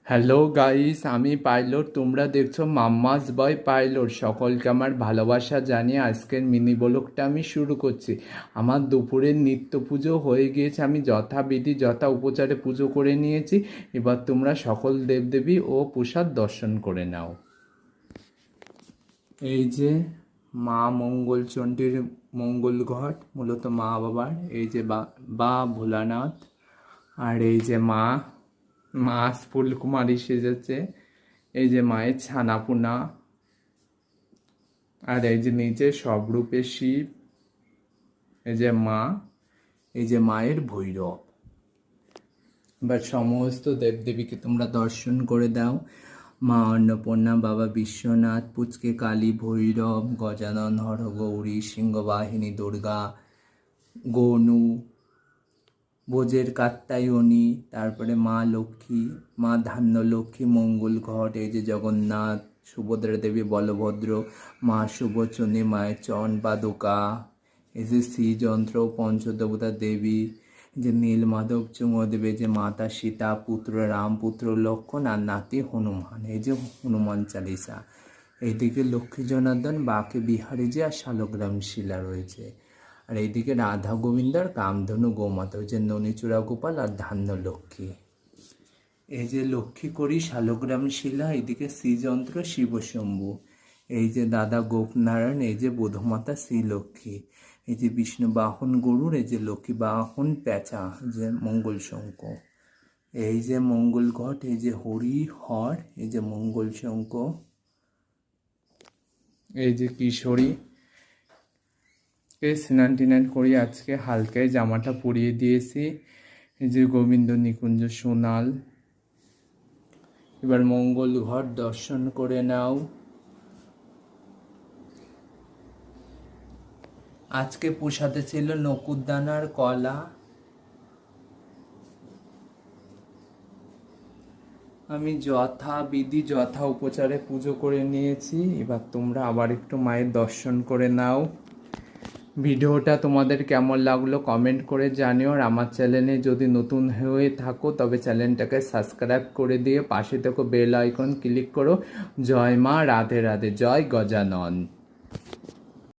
Hello guys, আমি pilot. তোমরা দেখছো মাম্মাস বয় পাইলট। সকলকে আমার ভালোবাসা জানিয়ে আজকের মিনি ব্লগটা আমি শুরু করছি। আমার দুপুরের নিত্য পুজো হয়ে গিয়েছে, আমি যথাবিধি যথা উপচারে পুজো করে নিয়েছি। এবার তোমরা সকল দেবদেবী ও প্রসাদ দর্শন করে নাও। এই যে মা মঙ্গলচণ্ডীর মঙ্গল ঘট, মূলত মা বাবার। এই যে বা ভোলানাথ। আর এই যে মা মা ফুলকুমারী সেজেছে। এই যে মায়ের ছানাপোনা। আর এই যে নিচে সব রূপে শিব। এই যে মা, এই যে মায়ের ভৈরব। এবার সমস্ত দেবদেবীকে তোমরা দর্শন করে দাও। মা অন্নপূর্ণা, বাবা বিশ্বনাথ, পুচকে কালী, ভৈরব, গজানন, হর গৌরী, সিংহবাহিনী দুর্গা, গনু, ভোজের কাত্যায়নী, তারপরে মা লক্ষ্মী, মা ধান্যলক্ষ্মী, মঙ্গল ঘট। এই যে জগন্নাথ, সুভদ্রা দেবী, বলভদ্র, মা সুবচনী, মায়ের চরণ পাদুকা। এই যে শ্রীযন্ত্র, পঞ্চদেবতা দেবী, যে নীলমাধব চুমদেবী, যে মাতা সীতা, পুত্র রাম, পুত্র লক্ষণ আর নাতি হনুমান। এই যে হনুমান চালিসা। এইদিকে লক্ষ্মী জনার্দন, বাকে বিহারী যে আর শালগ্রাম শিলা রয়েছে। আর এইদিকে রাধা গোবিন্দ আর কামধনু গোমাতা, ওই যে ননীচূড়া গোপাল আর ধান্য লক্ষ্মী। এই যে লক্ষ্মী করি শালগ্রাম শিলা, এইদিকে শ্রীযন্ত্র শিবশম্ভু। এই যে দাদা গোপনারায়ণ, এই যে বোধমাতা শ্রীলক্ষ্মী। এই যে বিষ্ণু বাহন গরুর, এই যে লক্ষ্মী বাহন পেঁচা, যে মঙ্গল শঙ্খ। এই যে মঙ্গল ঘট, এই যে হরি হর, এই যে মঙ্গল শঙ্খ। এই যে কিশোরী। স্নান টিনান করি, আজকে হালকায় জামাটা পরিয়ে দিয়েছি। এই যে গোবিন্দ নিকুঞ্জ সোনাল। এবার মঙ্গল ঘর দর্শন করে নাও। আজকে প্রসাদে ছিল নকুরদানার কলা। আমি যথাবিধি যথা উপচারে পুজো করে নিয়েছি। এবার তোমরা আবার একটু মায়ের দর্শন করে নাও। ভিডিওটা তোমাদের কেমন লাগলো কমেন্ট করে জানিও। আর আমার চ্যানেলে যদি নতুন হয়ে থাকো তবে চ্যানেলটাকে সাবস্ক্রাইব করে দিয়ে পাশে থেকে বেল আইকন ক্লিক করো। জয় মা, রাধে রাধে, জয় গজানন।